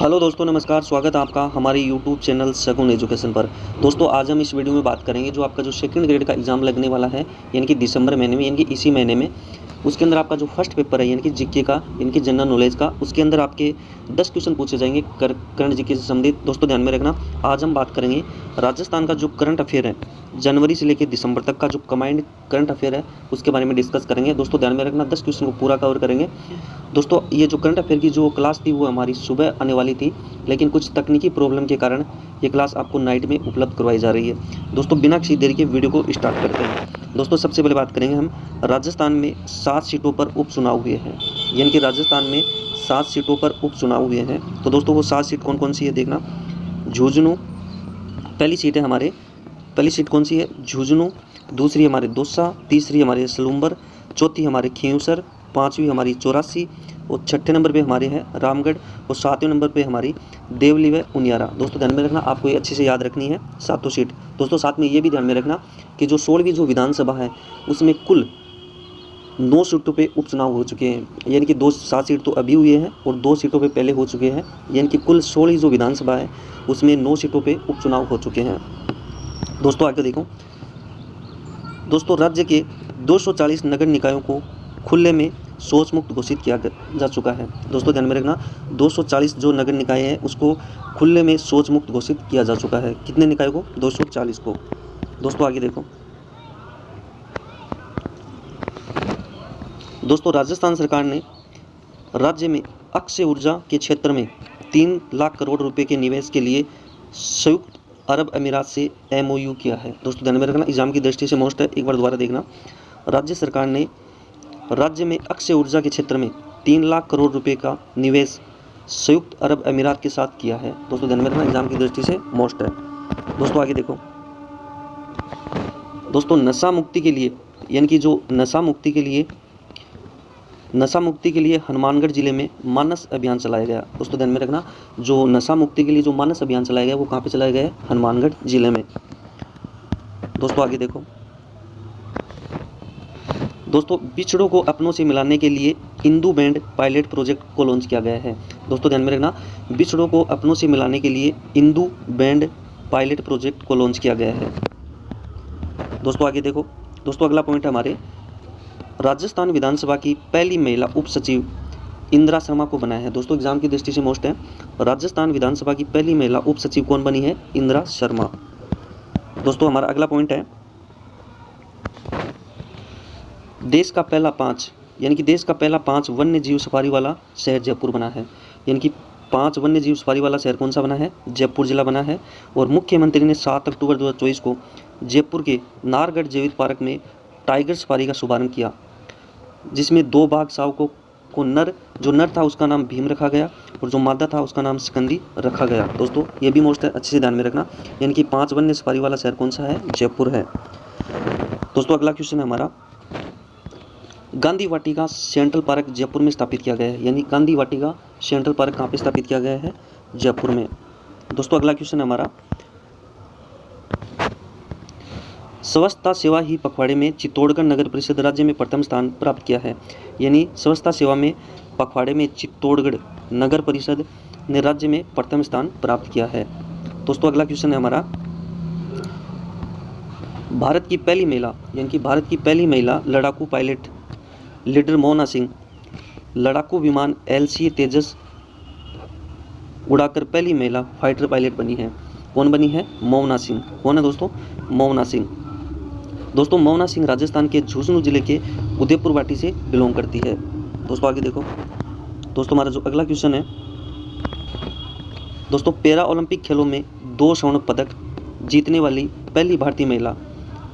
Hello दोस्तों, नमस्कार। स्वागत है आपका हमारे यूट्यूब चैनल शगुन एजुकेशन पर। दोस्तों, आज हम इस वीडियो में बात करेंगे जो आपका जो सेकंड ग्रेड का एग्ज़ाम लगने वाला है, यानी कि दिसंबर महीने में, यानी कि इसी महीने में। उसके अंदर आपका जो फर्स्ट पेपर है यानी कि जीके का, यानी कि जनरल नॉलेज का, उसके अंदर आपके 10 क्वेश्चन पूछे जाएंगे करंट जीके से संबंधित। दोस्तों ध्यान में रखना, आज हम बात करेंगे राजस्थान का जो करंट अफेयर है, जनवरी से लेकर दिसंबर तक का जो कंबाइंड करंट अफेयर है, उसके बारे में डिस्कस करेंगे। दोस्तों ध्यान में रखना, 10 क्वेश्चन को पूरा कवर करेंगे। दोस्तों, ये जो करंट अफेयर की जो क्लास थी वो हमारी सुबह आने वाली थी, लेकिन कुछ तकनीकी प्रॉब्लम के कारण ये क्लास आपको नाइट में उपलब्ध करवाई जा रही है। दोस्तों, बिना किसी देरी के वीडियो को स्टार्ट करते हैं। दोस्तों, सबसे पहले बात करेंगे हम राजस्थान में 7 सीटों पर उपचुनाव हुए हैं, यानी कि राजस्थान में 7 सीटों पर उपचुनाव हुए हैं। तो दोस्तों, वो 7 सीट कौन कौन सी है देखना। झुंझुनू पहली सीट है हमारे, पहली सीट कौन सी है? झुंझुनू। दूसरी हमारे दौसा, तीसरी हमारे सलूम्बर, चौथी हमारे खींवसर, पाँचवीं हमारी चौरासी, और छठे नंबर पे हमारे हैं रामगढ़, और सातवें नंबर पे हमारी देवली व उनियारा। दोस्तों ध्यान में रखना, आपको ये अच्छे से याद रखनी है सातों सीट। दोस्तों साथ में ये भी ध्यान में रखना कि जो 16वीं जो विधानसभा है उसमें कुल 9 सीटों पे उपचुनाव हो चुके हैं, यानी कि 7 सीट तो अभी हुए हैं और 2 सीटों पे पहले हो चुके हैं, यानी कि कुल 16 जो विधानसभा है उसमें 9 सीटों पे उपचुनाव हो चुके हैं। दोस्तों आगे देखो। दोस्तों, राज्य के 240 नगर निकायों को खुले में शौच मुक्त घोषित किया जा चुका है। दोस्तों ध्यान में रखना, 240 जो नगर निकाय हैं उसको खुले में शौच मुक्त घोषित किया जा चुका है। कितने निकाय को? 240 को। दोस्तों आगे देखो। दोस्तों, राजस्थान सरकार ने राज्य में अक्षय ऊर्जा के क्षेत्र में 3 लाख करोड़ रुपए के निवेश के लिए संयुक्त अरब अमीरात से MOU किया है। दोस्तों ध्यान में रखना, एग्जाम की दृष्टि से मोस्ट है, एक बार दोबारा देखना। राज्य सरकार ने राज्य में अक्षय ऊर्जा के क्षेत्र में 3 लाख करोड़ रुपए का निवेश संयुक्त अरब अमीरात के साथ किया है। दोस्तों ध्यान में रखना, एग्जाम की दृष्टि से मोस्ट है। दोस्तों आगे देखो। दोस्तों, नशा मुक्ति के लिए, यानी कि जो नशा मुक्ति के लिए हनुमानगढ़ जिले में मानस अभियान चलाया गया। दोस्तों ध्यान में रखना, जो नशा मुक्ति के लिए जो मानस अभियान चलाया गया वो कहाँ पे चलाया गया है? हनुमानगढ़ जिले में। दोस्तों आगे देखो। दोस्तों, बिछड़ों को अपनों से मिलाने के लिए इंदू बैंड पायलट प्रोजेक्ट को लॉन्च किया गया है। दोस्तों ध्यान में रखना, बिछड़ों को अपनों से मिलाने के लिए इंदू बैंड पायलट प्रोजेक्ट को लॉन्च किया गया है। दोस्तों आगे देखो। दोस्तों, अगला पॉइंट है हमारे, राजस्थान विधानसभा की पहली महिला उप सचिव इंदिरा शर्मा को बनाया है। दोस्तों एग्जाम की दृष्टि से मोस्ट है, राजस्थान विधानसभा की पहली महिला उप सचिव कौन बनी है? इंदिरा शर्मा। दोस्तों हमारा अगला पॉइंट है, देश का पहला 5, यानी कि देश का पहला 5 वन्य जीव सफारी वाला शहर जयपुर बना है। यानी कि 5 वन्य जीव सफारी वाला शहर कौन सा बना है? जयपुर जिला बना है। और मुख्यमंत्री ने 7 अक्टूबर 2024 को जयपुर के नाहरगढ़ जैविक पार्क में टाइगर सफारी का शुभारंभ किया, जिसमें 2 बाघ शावकों को जो नर था उसका नाम भीम रखा गया और जो मादा था उसका नाम सिकंदी रखा गया। दोस्तों ये भी मोस्ट है, अच्छे से ध्यान में रखना। यानी कि 5 वन्य सफारी वाला शहर कौन सा है? जयपुर है। दोस्तों अगला क्वेश्चन है हमारा, गांधी वाटिका सेंट्रल पार्क जयपुर में स्थापित किया गया है। यानी गांधी वाटिका सेंट्रल पार्क कहाँ पे स्थापित किया गया है? जयपुर में। दोस्तों अगला क्वेश्चन है हमारा, स्वच्छता सेवा ही पखवाड़े में चित्तौड़गढ़ नगर परिषद राज्य में प्रथम स्थान प्राप्त किया है। यानी स्वच्छता सेवा में पखवाड़े में चित्तौड़गढ़ नगर परिषद ने राज्य में प्रथम स्थान प्राप्त किया है। दोस्तों अगला क्वेश्चन है हमारा, भारत की पहली महिला, यानी कि भारत की पहली महिला लड़ाकू पायलट लीडर मोहना सिंह लड़ाकू विमान LCA तेजस उड़ाकर पहली महिला फाइटर पायलट बनी है। कौन बनी है? मोहना सिंह। कौन है दोस्तों? मोहना सिंह। दोस्तों मोहना सिंह राजस्थान के झुंझुनू जिले के उदयपुर वाटी से बिलोंग करती है। दोस्तों आगे देखो। दोस्तों हमारा जो अगला क्वेश्चन है, दोस्तों पैरा ओलंपिक खेलों में 2 स्वर्ण पदक जीतने वाली पहली भारतीय महिला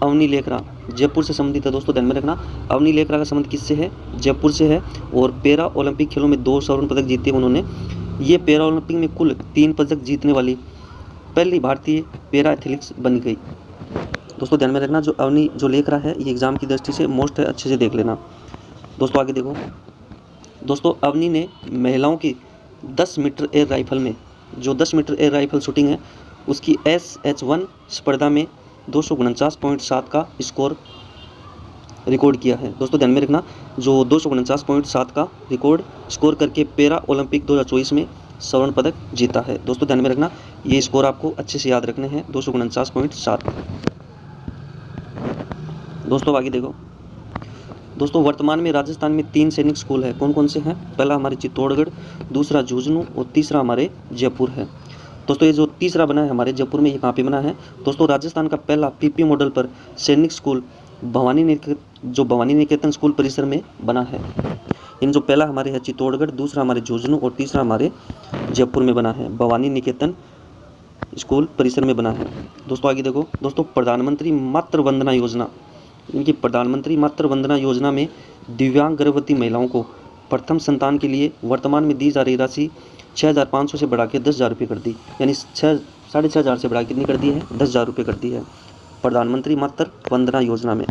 अवनी लेखरा जयपुर से संबंधित है। दोस्तों ध्यान में रखना, अवनी लेखरा का संबंध किससे है? जयपुर से है। और पैरा ओलंपिक खेलों में 2 स्वर्ण पदक जीते उन्होंने। ये पैरा ओलंपिक में कुल 3 पदक जीतने वाली पहली भारतीय पैरा एथलीट्स बन गई। दोस्तों ध्यान में रखना, जो अवनी जो लेखरा है ये एग्जाम की दृष्टि से मोस्ट है, अच्छे से देख लेना। दोस्तों आगे देखो। दोस्तों अवनी ने महिलाओं की 10 मीटर एयर राइफल में, जो 10 मीटर एयर राइफल शूटिंग है उसकी SH1 स्पर्धा में 249.7 का स्कोर रिकॉर्ड किया है। दोस्तों ध्यान में रखना, जो 249.7 का रिकॉर्ड स्कोर करके पैरा ओलंपिक 2024 में स्वर्ण पदक जीता है। दोस्तों ध्यान में रखना, ये स्कोर आपको अच्छे से याद रखने हैं, 249.7। दोस्तों आगे देखो, दोस्तों वर्तमान में राजस्थान में 3 सैनिक स्कूल है। कौन कौन से हैं? पहला हमारे चित्तौड़गढ़, दूसरा झुंझुनू और तीसरा हमारे जयपुर है। दोस्तों ये जो तीसरा बना है हमारे जयपुर में, ये कहाँ पे बना है? दोस्तों राजस्थान का पहला पीपी मॉडल पर सैनिक स्कूल भवानी निकेतन स्कूल परिसर में बना है। इन जो पहला हमारे है चित्तौड़गढ़, दूसरा हमारे झुंझुनू और तीसरा हमारे जयपुर में बना है, भवानी निकेतन स्कूल परिसर में बना है। दोस्तों आगे देखो, दोस्तों प्रधानमंत्री मातृ वंदना योजना, इनकी प्रधानमंत्री मातृ वंदना योजना में दिव्यांग गर्भवती महिलाओं को प्रथम संतान के लिए वर्तमान में दी जा रही राशि 6,500 से बढ़ा के 10,000 रुपये कर दी, यानी 6,500 से बढ़ा कितनी कर दी है? 10,000 रुपये कर दी है प्रधानमंत्री मातृ वंदना योजना में।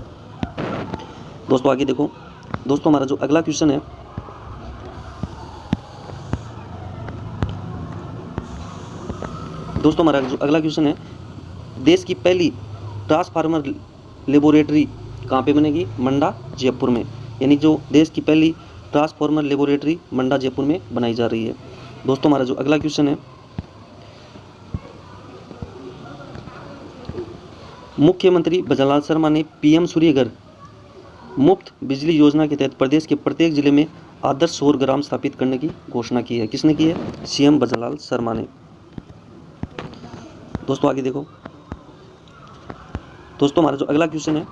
दोस्तों आगे देखो, दोस्तों हमारा जो अगला क्वेश्चन है, दोस्तों हमारा जो अगला क्वेश्चन है, देश की पहली ट्रांसफार्मर लेबोरेटरी कहाँ पे बनेगी? मंडा जयपुर में, यानी जो देश की पहली ट्रांसफार्मर लेबोरेटरी मंडा जयपुर में बनाई जा रही है। दोस्तों हमारा जो अगला क्वेश्चन है, मुख्यमंत्री भजनलाल शर्मा ने पीएम सूर्यघर मुफ्त बिजली योजना के तहत प्रदेश के प्रत्येक जिले में आदर्श सौर ग्राम स्थापित करने की घोषणा की है। किसने की है? सीएम भजनलाल शर्मा ने। दोस्तों आगे देखो, दोस्तों हमारा जो अगला क्वेश्चन है,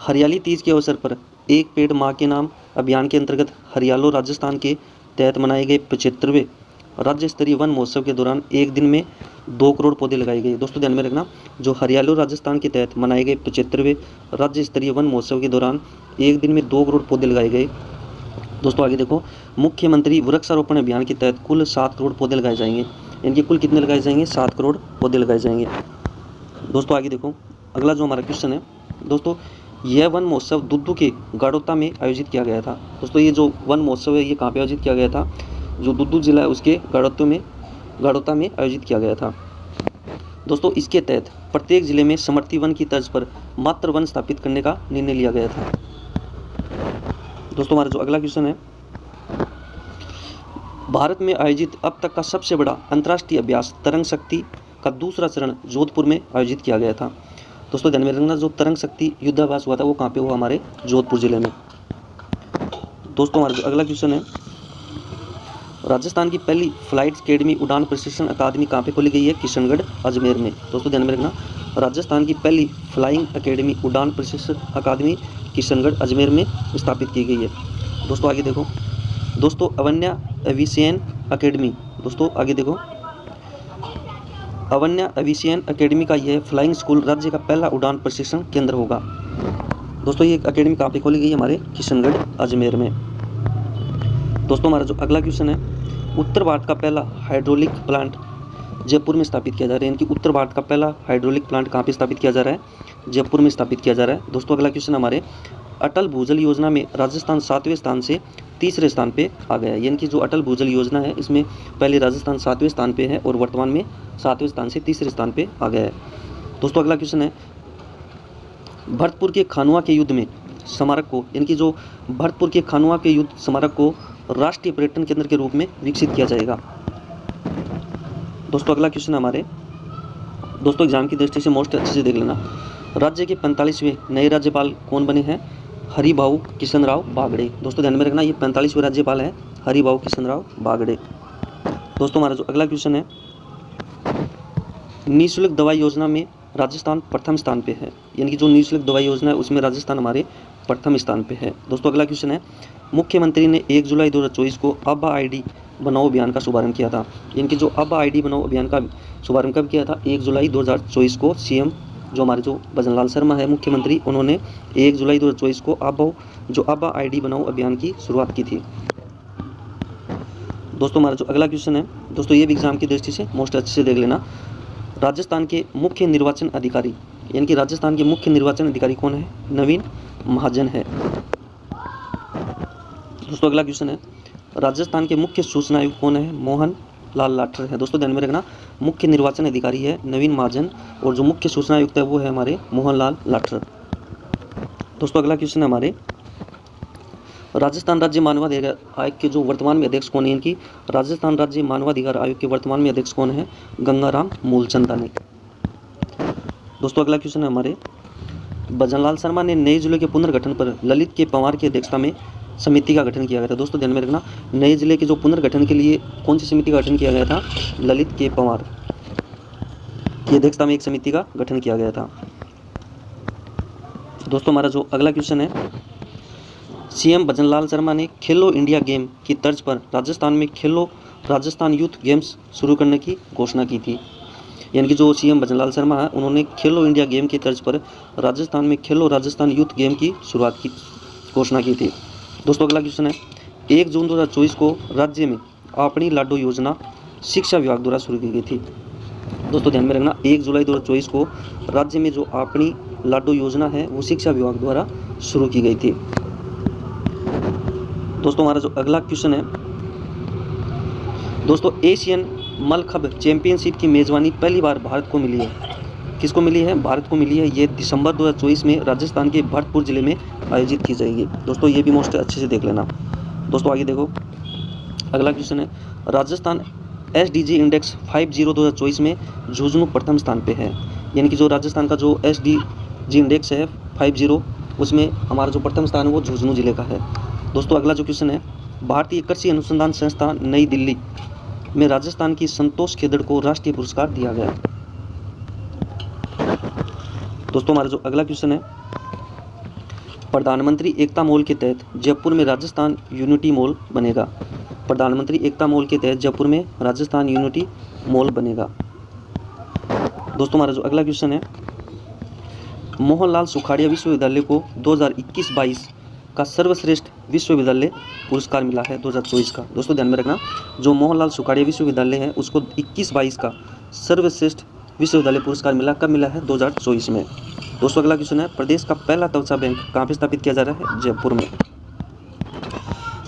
हरियाली तीज के अवसर पर एक पेड़ माँ के नाम अभियान के अंतर्गत हरियालो राजस्थान के तहत मनाए गए 75वें राज्य स्तरीय वन महोत्सव के दौरान एक दिन में 2 करोड़ पौधे लगाए गए। दोस्तों ध्यान में रखना, जो हरियालो राजस्थान के तहत मनाए गए 75वें राज्य स्तरीय वन महोत्सव के दौरान एक दिन में 2 करोड़ पौधे लगाए गए। दोस्तों आगे देखो, मुख्यमंत्री वृक्षारोपण अभियान के तहत कुल 7 करोड़ पौधे लगाए जाएंगे। इनके कुल कितने लगाए जाएंगे? 7 करोड़ पौधे लगाए जाएंगे। दोस्तों आगे देखो, अगला जो हमारा क्वेश्चन है, दोस्तों यह वन महोत्सव दुद्दू के गाड़ोता में आयोजित किया गया था। दोस्तों ये जो वन महोत्सव है ये कहाँ पे आयोजित किया गया था? जो दुद्दू जिला है उसके गाड़ोता में आयोजित किया गया था। दोस्तों इसके तहत प्रत्येक जिले में समर्थी वन की तर्ज पर मातृ वन स्थापित करने का निर्णय लिया गया था। दोस्तों हमारा जो अगला क्वेश्चन है, भारत में आयोजित अब तक का सबसे बड़ा अंतर्राष्ट्रीय अभ्यास तरंग शक्ति का दूसरा चरण जोधपुर में आयोजित किया गया था। दोस्तों ध्यान में रखना, जो तरंग शक्ति युद्धाभ्यास हुआ था वो कहाँ पे हुआ? हमारे जोधपुर जिले में। दोस्तों हमारा जो अगला क्वेश्चन है, राजस्थान की पहली फ्लाइट अकेडमी उड़ान प्रशिक्षण अकादमी कहाँ पे खोली गई है? किशनगढ़ अजमेर में। दोस्तों ध्यान में रखना, राजस्थान की पहली फ्लाइंग अकेडमी उड़ान प्रशिक्षण अकादमी किशनगढ़ अजमेर में स्थापित की गई है। दोस्तों आगे देखो, दोस्तों अवन्या एविएशन अकेडमी, दोस्तों आगे देखो, अवन्या एविएशन अकेडमी का यह फ्लाइंग स्कूल राज्य का पहला उड़ान प्रशिक्षण केंद्र होगा। दोस्तों ये अकेडमी कहाँ पे खोली गई है? हमारे किशनगढ़ अजमेर में। दोस्तों हमारा जो अगला क्वेश्चन है, उत्तर भारत का पहला हाइड्रोलिक प्लांट जयपुर में स्थापित किया जा रहा है। इनकी उत्तर भारत का पहला हाइड्रोलिक प्लांट कहाँ पे स्थापित किया जा रहा है? जयपुर में स्थापित किया जा रहा है। दोस्तों अगला क्वेश्चन हमारे, अटल भूजल योजना में राजस्थान 7वें स्थान से 3रे स्थान पे आ गया है। यानी कि जो अटल भूजल योजना है इसमें पहले राजस्थान 7वें स्थान पे है और वर्तमान में 7वें स्थान से 3रे स्थान पे आ गया है। दोस्तों अगला क्वेश्चन है, भरतपुर के खानुआ के युद्ध में स्मारक को, यानी कि जो भरतपुर के खानुआ के युद्ध स्मारक को राष्ट्रीय पर्यटन केंद्र के रूप में विकसित किया जाएगा। दोस्तों अगला क्वेश्चन हमारे, दोस्तों एग्जाम की दृष्टि से मोस्ट अच्छे से देख लेना, राज्य के 45वें नए राज्यपाल कौन बने हैं? हरिभाऊ किशनराव बागड़े। दोस्तों ध्यान में रखना, ये 45वें राज्यपाल है हरिभाऊ किशनराव बागड़े। दोस्तों हमारा जो अगला क्वेश्चन है, निःशुल्क दवाई योजना में राजस्थान प्रथम स्थान पे है। यानी कि जो निःशुल्क दवाई योजना है उसमें राजस्थान हमारे प्रथम स्थान पे है। दोस्तों अगला क्वेश्चन है, मुख्यमंत्री ने 1 जुलाई 2024 को अब्बा आईडी बनाओ अभियान का शुभारंभ किया था। यानी कि जो अब्बा आईडी बनाओ अभियान का शुभारंभ कब किया था? 1 जुलाई 2024 को सीएम जो हमारे जो भजनलाल शर्मा है मुख्यमंत्री, उन्होंने 1 जुलाई 2024 को अब्बा आईडी बनाओ अभियान की शुरुआत की थी। दोस्तों हमारा जो अगला क्वेश्चन है, दोस्तों ये भी एग्जाम की दृष्टि से मोस्ट अच्छे से देख लेना, राजस्थान के मुख्य निर्वाचन अधिकारी, यानी कि राजस्थान के मुख्य निर्वाचन अधिकारी कौन है? नवीन महाजन है। दोस्तों अगला क्वेश्चन है, राजस्थान के मुख्य सूचना आयुक्त कौन है? मोहन लाल लाठर है। दोस्तों ध्यान में रखना, मुख्य निर्वाचन अधिकारी है नवीन महाजन और जो मुख्य सूचना आयुक्त है वो है हमारे मोहन लाल लाठर। दोस्तों अगला क्वेश्चन है हमारे, राजस्थान राज्य मानवाधिकार आयोग के जो वर्तमान में अध्यक्ष कौन है, इनकी राजस्थान राज्य मानवाधिकार आयोग के वर्तमान में अध्यक्ष कौन है, गंगाराम मूलचंदानी। दोस्तों अगला क्वेश्चन है हमारे, भजनलाल शर्मा ने नए जिले के पुनर्गठन पर ललित के पंवार की अध्यक्षता में समिति का गठन किया गया था। दोस्तों ध्यान में रखना, नए जिले के जो पुनर्गठन के लिए कौन सी समिति का गठन किया गया था, ललित के पंवार की अध्यक्षता में एक समिति का गठन किया गया था। दोस्तों हमारा जो अगला क्वेश्चन है, सीएम भजनलाल शर्मा ने खेलो इंडिया गेम की तर्ज पर राजस्थान में खेलो राजस्थान यूथ गेम्स शुरू करने की घोषणा की थी। यानी कि जो सीएम भजनलाल शर्मा है, उन्होंने खेलो इंडिया गेम की तर्ज पर राजस्थान में खेलो राजस्थान यूथ गेम की शुरुआत की घोषणा की थी। दोस्तों अगला क्वेश्चन है, 1 जून 2024 को राज्य में अपनी लाडो योजना शिक्षा विभाग द्वारा शुरू की गई थी। दोस्तों ध्यान में रखना, 1 जुलाई 2024 को राज्य में जो अपनी लाडो योजना है वो शिक्षा विभाग द्वारा शुरू की गई थी। दोस्तों हमारा जो अगला क्वेश्चन है, दोस्तों एशियन मलखंभ चैंपियनशिप की मेजबानी पहली बार भारत को मिली है। किसको मिली है, भारत को मिली है। ये दिसंबर 2024 में राजस्थान के भरतपुर जिले में आयोजित की जाएगी। दोस्तों ये भी मोस्ट अच्छे से देख लेना। दोस्तों आगे देखो, अगला क्वेश्चन है, राजस्थान SDG इंडेक्स 50 2024 में झुंझुनू प्रथम स्थान पे है। यानी कि जो राजस्थान का जो SDG इंडेक्स है 50, उसमें हमारा जो प्रथम स्थान है वो झुंझुनू जिले का है। दोस्तों अगला जो क्वेश्चन है, भारतीय कृषि अनुसंधान संस्थान नई दिल्ली में राजस्थान की संतोष खेदड़ को राष्ट्रीय पुरस्कार दिया गया। दोस्तों हमारा जो अगला क्वेश्चन है, प्रधानमंत्री एकता मॉल के तहत जयपुर में राजस्थान यूनिटी मॉल बनेगा। प्रधानमंत्री एकता मॉल के तहत जयपुर में राजस्थान यूनिटी मॉल बनेगा। दोस्तों हमारा जो अगला क्वेश्चन है, मोहनलाल सुखाड़िया विश्वविद्यालय को 2021-22 का सर्वश्रेष्ठ विश्वविद्यालय पुरस्कार मिला है 2024 का। दोस्तों ध्यान में रखना, जो मोहनलाल सुखाड़िया विश्वविद्यालय है उसको 21-22 का सर्वश्रेष्ठ विश्वविद्यालय पुरस्कार मिला। कब मिला है, 2024 में। दोस्तों अगला क्वेश्चन है, प्रदेश का पहला त्वचा बैंक कहाँ पे स्थापित किया जा रहा है, जयपुर में।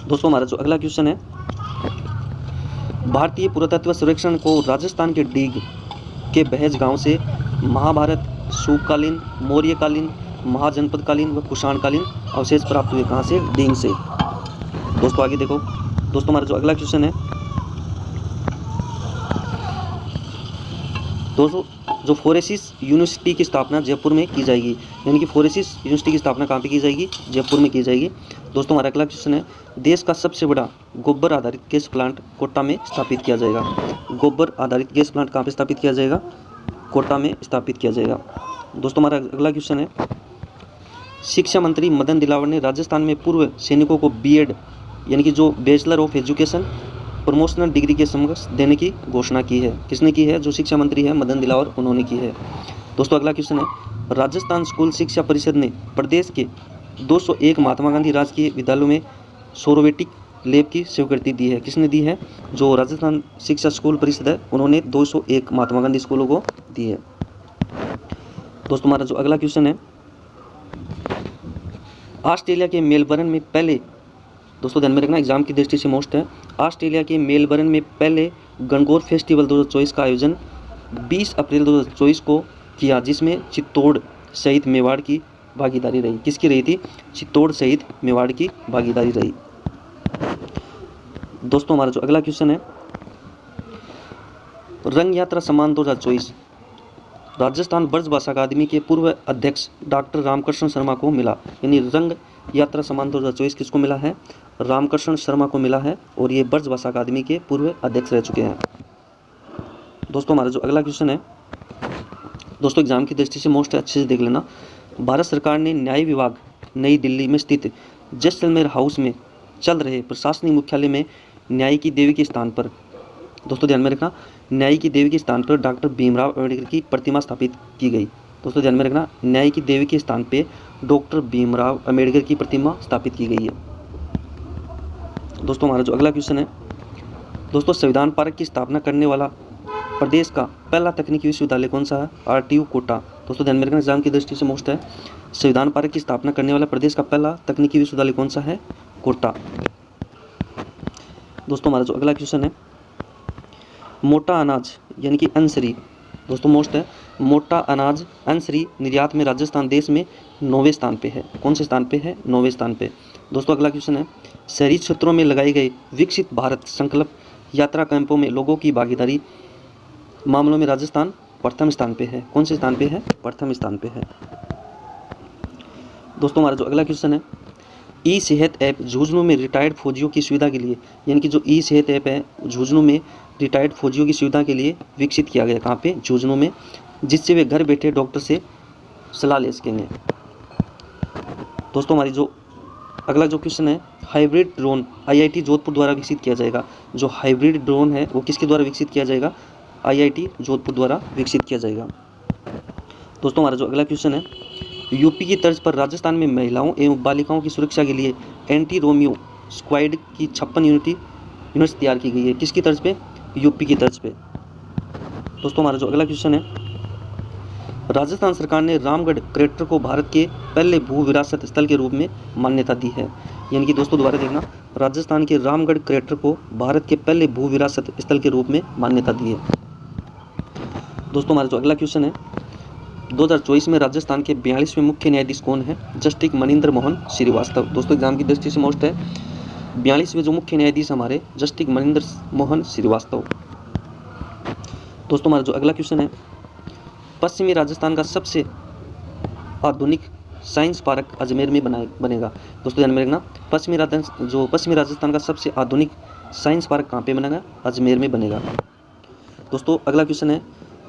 दोस्तों हमारा जो अगला क्वेश्चन है, भारतीय पुरातत्व सर्वेक्षण को राजस्थान के डीग के बहज गांव से महाभारत, शुभकालीन, मौर्यकालीन, महाजनपदकालीन व कुषाणकालीन अवशेष प्राप्त हुए। कहाँ से, डींग से। दोस्तों आगे देखो, दोस्तों हमारा जो अगला क्वेश्चन है, दोस्तों जो फोरेसिस यूनिवर्सिटी की स्थापना जयपुर में की जाएगी। यानी कि फोरेसिस यूनिवर्सिटी की स्थापना कहाँ पे की जाएगी, जयपुर में की जाएगी। दोस्तों हमारा अगला क्वेश्चन है, देश का सबसे बड़ा गोबर आधारित गैस प्लांट कोटा में स्थापित किया जाएगा। गोबर आधारित गैस प्लांट कहाँ पे स्थापित किया जाएगा, कोटा में स्थापित किया जाएगा। दोस्तों हमारा अगला क्वेश्चन है, शिक्षा मंत्री मदन दिलावर ने राजस्थान में पूर्व सैनिकों को BEd यानी कि जो bachelor of education promotional degree के समकक्ष देने की घोषणा की है। किसने की है, जो शिक्षा मंत्री है मदन दिलावर, उन्होंने की है। दोस्तों अगला क्वेश्चन है, राजस्थान स्कूल शिक्षा परिषद ने प्रदेश के 201 महात्मा गांधी राजकीय विद्यालयों में सोरोवेटिक लैब की स्वीकृति दी है। किसने दी है, जो राजस्थान शिक्षा स्कूल परिषद है उन्होंने 201 महात्मा गांधी स्कूलों को दी है। दोस्तों हमारा जो अगला क्वेश्चन है, ऑस्ट्रेलिया के मेलबर्न में पहले, दोस्तों ध्यान में रखना एग्जाम की दृष्टि से मोस्ट है, ऑस्ट्रेलिया के मेलबर्न में पहले गणगौर फेस्टिवल 2024 का आयोजन 20 अप्रैल 2024 को किया, जिसमें चित्तौड़ सहित मेवाड़ की भागीदारी रही। किसकी रही थी, चित्तौड़ सहित मेवाड़ की भागीदारी रही। दोस्तों हमारा जो अगला क्वेश्चन है, रंग यात्रा सम्मान 2024 राजस्थान ब्रज भाषा अकादमी के पूर्व अध्यक्ष डॉक्टर रामकृष्ण शर्मा को मिला। यानी रंग यात्रा सम्मान 2024 किसको मिला है, रामकृष्ण शर्मा को मिला है, और ये ब्रज भाषा अकादमी के पूर्व अध्यक्ष रह चुके हैं। दोस्तों हमारा जो अगला क्वेश्चन है, दोस्तों एग्जाम की दृष्टि से मोस्ट अच्छे से देख लेना, भारत सरकार ने न्याय विभाग नई दिल्ली में स्थित जैसलमेर हाउस में चल रहे प्रशासनिक मुख्यालय में न्याय की देवी के स्थान पर, दोस्तों ध्यान में रखना, न्याय की देवी के स्थान पर डॉक्टर भीमराव अम्बेडकर की प्रतिमा स्थापित की गई। दोस्तों ध्यान में रखना, न्याय की देवी के स्थान पे डॉक्टर भीमराव अम्बेडकर की प्रतिमा स्थापित की गई है। दोस्तों हमारा जो अगला क्वेश्चन है, दोस्तों संविधान पार्क की स्थापना करने वाला प्रदेश का पहला तकनीकी विश्वविद्यालय कौन सा है, RTU कोटा। दोस्तों ध्यान में रखना एग्जाम की दृष्टि से मोस्ट है, संविधान पार्क की स्थापना करने वाला प्रदेश का पहला तकनीकी विश्वविद्यालय कौन सा है, कोटा। दोस्तों हमारा जो अगला क्वेश्चन है, मोटा अनाज यानी कि अनसरी, दोस्तों मोस्ट है, मोटा अनाज अनसरी निर्यात में राजस्थान देश में 9वें स्थान पे है। कौन से स्थान पे है, 9वें स्थान पे। दोस्तों अगला क्वेश्चन है, शहरी क्षेत्रों में लगाए गए विकसित भारत संकल्प यात्रा कैंपों में लोगों की भागीदारी मामलों में राजस्थान प्रथम स्थान पे है। कौन से स्थान पे है? प्रथम स्थान पे है। दोस्तों हमारा जो अगला क्वेश्चन है, ई सेहत ऐप झुंझुनू में रिटायर्ड फौजियों की सुविधा के लिए, यानी कि जो ई सेहत ऐप है झुंझुनू में रिटायर्ड फौजियों की सुविधा के लिए विकसित किया गया। कहाँ पे? झुंझुनू में, जिससे वे घर बैठे डॉक्टर से सलाह ले सकेंगे। दोस्तों हमारी जो अगला जो क्वेश्चन है, हाइब्रिड ड्रोन आईआईटी जोधपुर द्वारा विकसित किया जाएगा। जो हाइब्रिड ड्रोन है वो किसके द्वारा विकसित किया जाएगा? आईआईटी जोधपुर द्वारा विकसित किया जाएगा। दोस्तों हमारा जो अगला क्वेश्चन है, यूपी की तर्ज पर राजस्थान में महिलाओं एवं बालिकाओं की सुरक्षा के लिए एंटी रोमियो स्क्वाड की 56 यूनिट्स तैयार की गई है। किसकी तर्ज पे? यूपी की तर्ज पे। दोस्तों हमारा जो अगला क्वेश्चन है, राजस्थान सरकार ने रामगढ़ क्रेटर को भारत के पहले भू विरासत स्थल के रूप में मान्यता दी है। यानी कि दोस्तों दोबारा देखना, राजस्थान के रामगढ़ क्रेटर को भारत के पहले भू विरासत स्थल के रूप में मान्यता दी है। दोस्तों हमारा जो अगला क्वेश्चन है, 2024 में राजस्थान के 42वें मुख्य न्यायाधीश कौन है? जस्टिस मनिंदर मोहन श्रीवास्तव। दोस्तों एग्जाम की दृष्टि से मोस्ट है, 42वें जो मुख्य न्यायाधीश हमारे जस्टिस मनिंदर मोहन श्रीवास्तव। दोस्तों हमारा जो अगला क्वेश्चन है, पश्चिमी राजस्थान का सबसे आधुनिक साइंस पार्क अजमेर में बनेगा। दोस्तों ध्यान में रखना, पश्चिमी राजस्थान का सबसे आधुनिक साइंस पार्क कहाँ पे बनेगा? अजमेर में बनेगा। दोस्तों अगला क्वेश्चन है,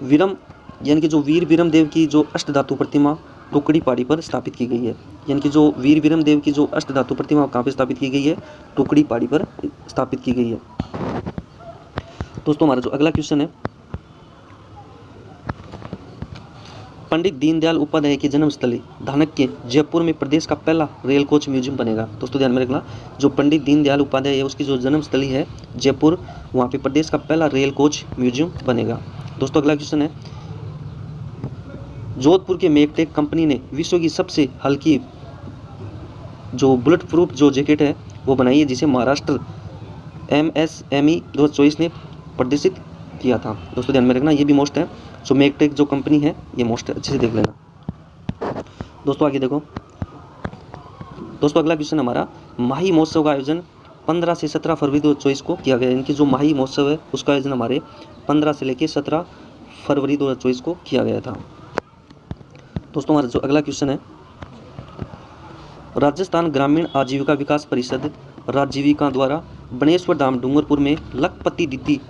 वीरम यानी कि जो वीर विरम देव की जो अष्टधातु प्रतिमा टुकड़ी पहाड़ी पर स्थापित की गई है। यानी कि जो वीर विरम देव की जो अष्टधातु प्रतिमा कहाँ पे स्थापित की गई है? टुकड़ी पहाड़ी पर स्थापित की गई है। दोस्तों हमारा जो अगला क्वेश्चन है, पंडित दीनदयाल उपाध्याय की जन्मस्थली धानक के जयपुर में प्रदेश का पहला रेल कोच म्यूजियम बनेगा। दोस्तों ध्यान में रखना, जो पंडित दीनदयाल उपाध्याय है उसकी जो जन्मस्थली है जयपुर, वहाँ पे प्रदेश का पहला रेल कोच म्यूजियम बनेगा। दोस्तों अगला क्वेश्चन है, जोधपुर के मेकटेक कंपनी ने विश्व की सबसे हल्की जो बुलेट प्रूफ जो जैकेट है वो बनाई है, जिसे महाराष्ट्र MSME 2024 ने प्रदर्शित किया था। दोस्तों ध्यान में रखना, ये भी मोस्ट है। जो मेकटेक जो कंपनी है ये मोस्ट है, अच्छे से देख लेना। दोस्तों आगे देखो, दोस्तों अगला क्वेश्चन हमारा, माही महोत्सव का आयोजन 15 से 17 फरवरी 2024 को किया गया। इनकी जो माही महोत्सव है उसका आयोजन हमारे 15 से लेकर 17 फरवरी 2024 को किया गया था। दोस्तों हमारा जो अगला क्वेश्चन है, राजस्थान ग्रामीण आजीविका विकास परिषद राजीविका द्वारा बनेश्वर धाम डूंगरपुर में लखपति दीदी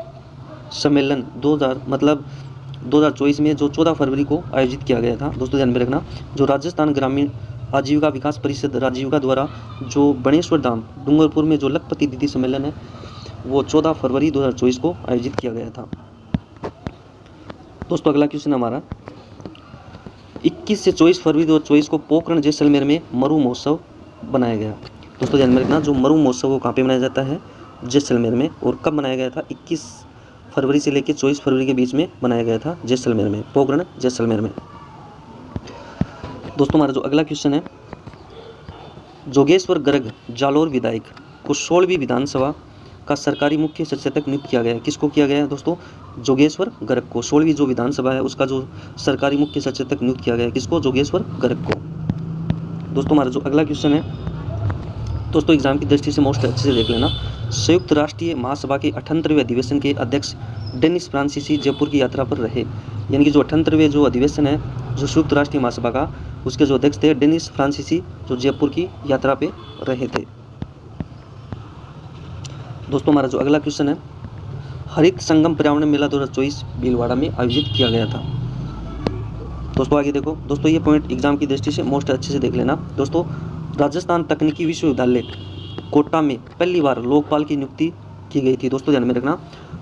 सम्मेलन 2024 में जो 14 फरवरी को आयोजित किया गया था। दोस्तों ध्यान में रखना, जो राजस्थान ग्रामीण आजीविका विकास परिषद राजीविका द्वारा जो बनेश्वर धाम डूंगरपुर में जो लखपति दीदी सम्मेलन है वो 14 फरवरी 2024 को आयोजित किया गया था। दोस्तों अगला क्वेश्चन हमारा, 21 से 24 फरवरी 2024 को पोखरण जैसलमेर में मरु महोत्सव बनाया गया। दोस्तों ध्यान में रखना, जो मरु महोत्सव वो कहाँ पे मनाया जाता है? जैसलमेर में। और कब बनाया गया था? 21 फरवरी से लेकर 24 फरवरी के बीच में बनाया गया था जैसलमेर में, पोखरण जैसलमेर में। दोस्तों हमारा जो अगला क्वेश्चन है, जोगेश्वर गर्ग जालोर विधायक को 16वीं विधानसभा का सरकारी मुख्य सचेतक नियुक्त किया गया है। किसको किया गया है? दोस्तों जोगेश्वर गर्ग को 16वीं जो विधानसभा है उसका जो सरकारी मुख्य सचेतक नियुक्त किया गया है। किसको? जोगेश्वर गर्ग को। दोस्तों हमारा जो अगला क्वेश्चन है, दोस्तों एग्जाम की दृष्टि से मोस्ट अच्छे से देख लेना, संयुक्त राष्ट्रीय महासभा के 78वें अधिवेशन के अध्यक्ष डेनिस फ्रांसीसी जयपुर की यात्रा पर रहे। यानी कि जो 78वें जो अधिवेशन है जो संयुक्त राष्ट्रीय महासभा का, उसके जो अध्यक्ष थे डेनिस फ्रांसीसी, जो जयपुर की यात्रा पे रहे थे। दोस्तों हमारा जो अगला क्वेश्चन है, हरित संगम पर्यावरण मेला 2024 भीलवाड़ा में आयोजित किया गया था। दोस्तों आगे देखो, दोस्तों ये पॉइंट एग्जाम की दृष्टि से मोस्ट अच्छे से देख लेना। दोस्तों राजस्थान तकनीकी विश्वविद्यालय कोटा में पहली बार लोकपाल की नियुक्ति की गई थी। दोस्तों ध्यान में रखना,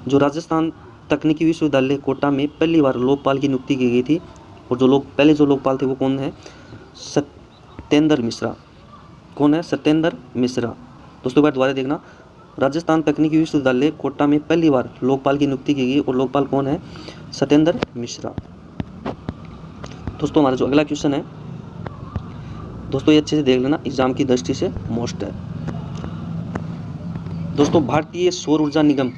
जो राजस्थान तकनीकी विश्वविद्यालय कोटा में पहली बार लोकपाल की नियुक्ति की गई थी, और जो पहले जो लोकपाल थे वो कौन है? सत्येंद्र मिश्रा। कौन है? सत्येंद्र मिश्रा। दोस्तों बार दोबारा देखना, राजस्थान तकनीकी विश्वविद्यालय कोटा में पहली बार लोकपाल की नियुक्ति की गई और लोकपाल कौन है? सत्येंद्र मिश्रा। दोस्तों हमारा जो अगला क्वेश्चन है, दोस्तों ये अच्छे से देख लेना, एग्जाम की दृष्टि से मोस्ट है। दोस्तों भारतीय सौर ऊर्जा निगम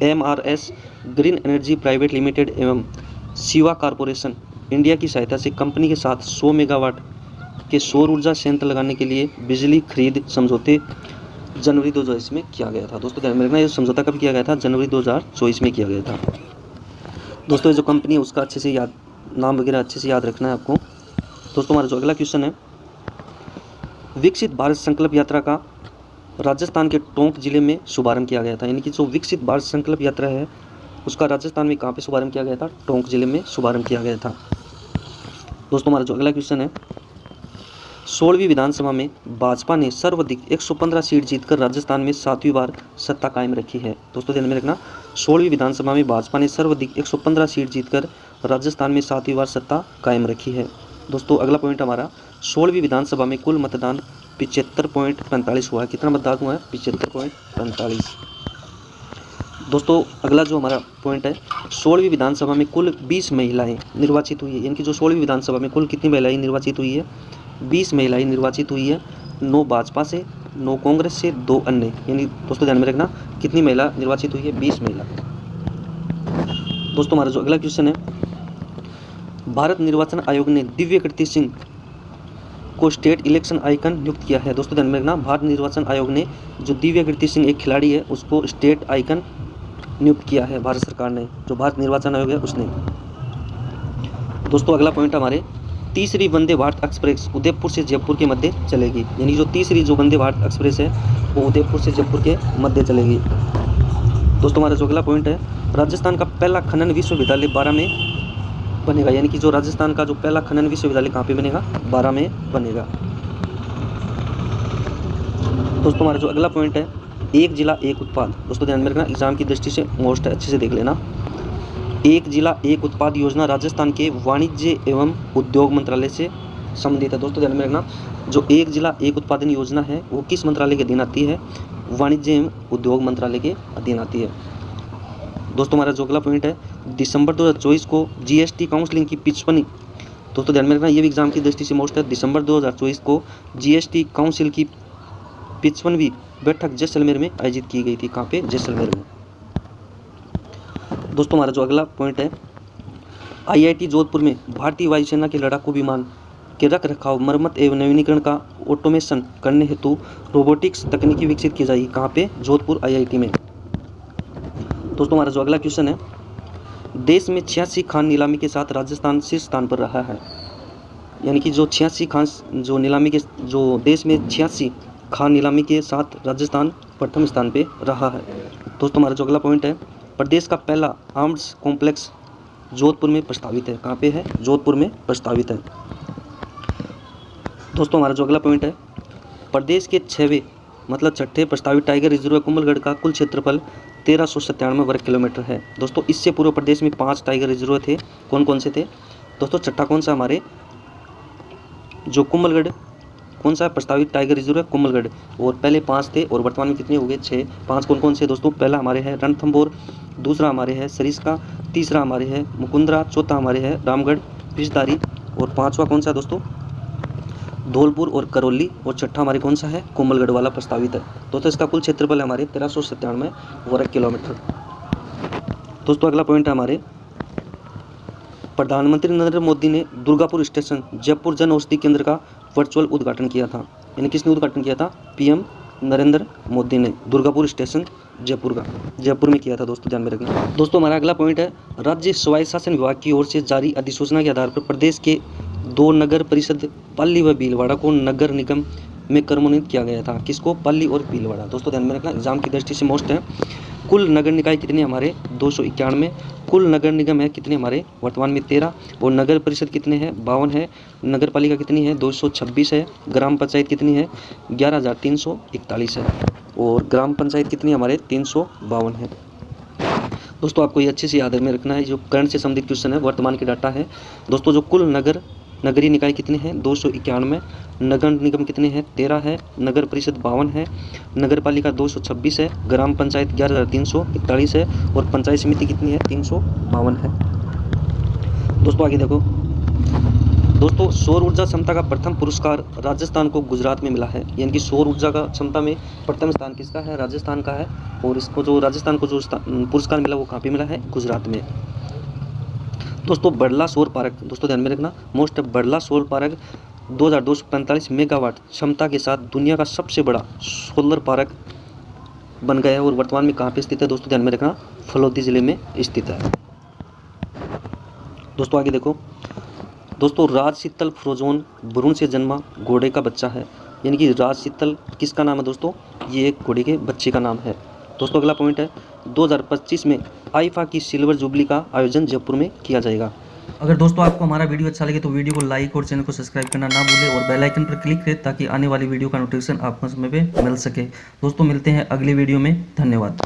MRS green energy private limited एवं शिवा कॉरपोरेशन इंडिया की सहायता से कंपनी के साथ 100 मेगावाट के सौर ऊर्जा संयंत्र लगाने के लिए बिजली खरीद समझौते जनवरी 2024 में किया गया था। दोस्तों ध्यान में रखना, ये समझौता कब किया गया था? जनवरी 2024 में किया गया था। दोस्तों ये जो कंपनी है उसका अच्छे से याद, नाम वगैरह अच्छे से याद रखना है आपको। दोस्तों हमारा जो अगला क्वेश्चन है, विकसित भारत संकल्प यात्रा का राजस्थान के टोंक जिले में शुभारंभ किया गया था। यानी कि जो विकसित भारत संकल्प यात्रा है उसका राजस्थान में कहाँ पे शुभारंभ किया गया था? टोंक जिले में शुभारंभ किया गया था। दोस्तों हमारा जो अगला क्वेश्चन है, 16वीं विधानसभा में भाजपा ने सर्वाधिक 115 सीट जीतकर राजस्थान में 7वीं बार सत्ता कायम रखी है। दोस्तों ध्यान में रखना, 16वीं विधानसभा में भाजपा ने सर्वाधिक 115 सीट जीतकर राजस्थान में 7वीं बार सत्ता कायम रखी है। दोस्तों अगला पॉइंट हमारा, 16वीं विधानसभा में कुल मतदान 75.45 हुआ है। कितना मतदान हुआ है? 75.45। दोस्तों अगला जो हमारा पॉइंट है, 16वीं विधानसभा में कुल 20 महिलाएं निर्वाचित हुई है। यानी कि जो 16वीं विधानसभा में कुल कितनी महिलाएं निर्वाचित हुई है? 20 महिलाएं निर्वाचित हुई है। 9 भाजपा से, 9 कांग्रेस से, 2 अन्य। यानी दोस्तों ध्यान में रखना, कितनी महिला निर्वाचित हुई है? 20 महिला। दोस्तों हमारा जो अगला क्वेश्चन है, भारत निर्वाचन आयोग ने दिव्य कीर्ति सिंह को स्टेट इलेक्शन आइकन नियुक्त किया है। दोस्तों ध्यान में रखना, भारत निर्वाचन आयोग ने जो दिव्य कीर्ति सिंह एक खिलाड़ी है उसको स्टेट आइकन नियुक्त किया है भारत सरकार ने, जो भारत निर्वाचन आयोग है उसने। दोस्तों अगला पॉइंट हमारे, तीसरी वंदे भारत एक्सप्रेस उदयपुर से जयपुर के मध्य चलेगी। यानी जो तीसरी जो वंदे भारत एक्सप्रेस है वो उदयपुर से जयपुर के मध्य चलेगी। दोस्तों हमारा जो अगला पॉइंट है, राजस्थान का पहला खनन विश्वविद्यालय 12 में बनेगा। यानी कि जो राजस्थान का जो पहला खनन विश्वविद्यालय कहाँ पे बनेगा? 12 में बनेगा। दोस्तों हमारा जो अगला पॉइंट है, एक जिला एक उत्पाद। दोस्तों ध्यान में रखना, एग्जाम की दृष्टि से मोस्ट है, अच्छे से देख लेना। एक जिला एक उत्पाद योजना राजस्थान के वाणिज्य एवं उद्योग मंत्रालय से संबंधित है। दोस्तों ध्यान में रखना, जो एक जिला एक उत्पादन योजना है वो किस मंत्रालय के अधीन आती है? वाणिज्य एवं उद्योग मंत्रालय के अधीन आती है। दोस्तों हमारा जो अगला पॉइंट है, दिसंबर 2024 को जीएसटी काउंसिलिंग की 55। दोस्तों ध्यान में रखना, ये भी एग्जाम की दृष्टि से मोस्ट है। दिसंबर 2024 को जीएसटी काउंसिल की 55वीं बैठक जैसलमेर में आयोजित की गई थी। कहाँ पे? जैसलमेर में। दोस्तों हमारा जो अगला पॉइंट है, आईआईटी जोधपुर में भारतीय वायुसेना के लड़ाकू विमान के रख रखाव, मरम्मत एवं नवीनीकरण का ऑटोमेशन करने हेतु रोबोटिक्स तकनीकी विकसित की जाएगी। कहाँ पे? जोधपुर आईआईटी में। दोस्तों हमारा जो अगला क्वेश्चन है, देश में 86 खान नीलामी के साथ राजस्थान शीर्ष स्थान पर रहा है। यानी कि जो 86 खान जो नीलामी के जो देश में 86 खान नीलामी के साथ राजस्थान प्रथम स्थान पे रहा है। दोस्तों हमारा जो अगला पॉइंट है, प्रदेश का पहला आर्म्स कॉम्प्लेक्स जोधपुर में प्रस्तावित है। कहाँ पे है? जोधपुर में प्रस्तावित है। दोस्तों हमारा जो अगला पॉइंट है, प्रदेश के 6वें मतलब 6ठे प्रस्तावित टाइगर रिजर्व कुंभलगढ़ का कुल क्षेत्रफल 1397 वर्ग किलोमीटर है। दोस्तों इससे पूर्व प्रदेश में 5 टाइगर रिजर्व थे। कौन कौन से थे? दोस्तों छठा कौन सा? हमारे जो कुंभलगढ़, कौन सा प्रस्तावित टाइगर रिजर्व है? कुंभलगढ़। और पहले 5 थे और वर्तमान में कितने हो गए? 6। 5 कौन कौन से दोस्तों? पहला हमारे है रणथंभौर, दूसरा हमारे है सरिस्का, तीसरा हमारे है मुकुंदरा, चौथा हमारे है रामगढ़ पिचदारी और 5वां कौन सा दोस्तों? धौलपुर और करौली। और छठा हमारे कौन सा है? कुंभलगढ़ वाला प्रस्तावित है। दोस्तों इसका कुल क्षेत्रफल हमारे 1397 वर्ग किलोमीटर। दोस्तों अगला पॉइंट है हमारे, प्रधानमंत्री नरेंद्र मोदी ने दुर्गापुर स्टेशन जयपुर जन औषधि केंद्र का वर्चुअल उद्घाटन किया था। यानी किसने उद्घाटन किया था? पीएम नरेंद्र मोदी ने दुर्गापुर स्टेशन जयपुर में किया था। दोस्तों ध्यान में रखना। दोस्तों हमारा अगला पॉइंट है, राज्य स्वायत्त शासन विभाग की ओर से जारी अधिसूचना के आधार पर प्रदेश के 2 नगर परिषद पाली व भीलवाड़ा को नगर निगम में क्रमोन्नत किया गया था। किसको? पाली और भीलवाड़ा। दोस्तों ध्यान में रखना, एग्जाम की दृष्टि से मोस्ट है। कुल नगर निकाय कितने हमारे? 291। कुल नगर निगम है कितने हमारे? वर्तमान में 13। और नगर परिषद कितने हैं? 52 है। नगर पालिका कितनी है? 226 है। ग्राम पंचायत कितनी है? 11,341 है। और ग्राम पंचायत कितनी हमारे? 352 है। दोस्तों आपको ये अच्छे से याद में रखना है, जो करंट से संबंधित क्वेश्चन है, वर्तमान के डाटा है। दोस्तों जो कुल नगरीय निकाय कितने हैं? 291। नगर निगम कितने हैं? 13 है। नगर परिषद 52 है। नगर पालिका 226 है। ग्राम पंचायत 11,341 है। और पंचायत समिति कितनी है? 352 है। दोस्तों आगे देखो, दोस्तों सौर ऊर्जा क्षमता का प्रथम पुरस्कार राजस्थान को गुजरात में मिला है। यानी कि सौर ऊर्जा का क्षमता में प्रथम स्थान किसका है? राजस्थान का है। और इसको जो राजस्थान को जो पुरस्कार मिला वो कहाँ पे मिला है? गुजरात में। दोस्तों बड़ला सौर पार्क, दोस्तों ध्यान में रखना, मोस्ट बड़ला सौर पार्क 2245 मेगावाट क्षमता के साथ दुनिया का सबसे बड़ा सोलर पार्क बन गया है और वर्तमान में कहाँ पे स्थित है दोस्तों, ध्यान में रखना, फलोदी ज़िले में स्थित है। दोस्तों आगे देखो दोस्तों, राजशीतल फ्रोजोन भ्रूण से जन्मा घोड़े का बच्चा है, यानी कि राजशीतल किसका नाम है दोस्तों, ये एक घोड़े के बच्चे का नाम है। दोस्तों अगला पॉइंट है 2025 में आईफा की सिल्वर जुबली का आयोजन जयपुर में किया जाएगा। अगर दोस्तों आपको हमारा वीडियो अच्छा लगे तो वीडियो को लाइक और चैनल को सब्सक्राइब करना ना भूलें और बेल आइकन पर क्लिक करें ताकि आने वाली वीडियो का नोटिफिकेशन आपको समय पे मिल सके। दोस्तों मिलते हैं अगली वीडियो में, धन्यवाद।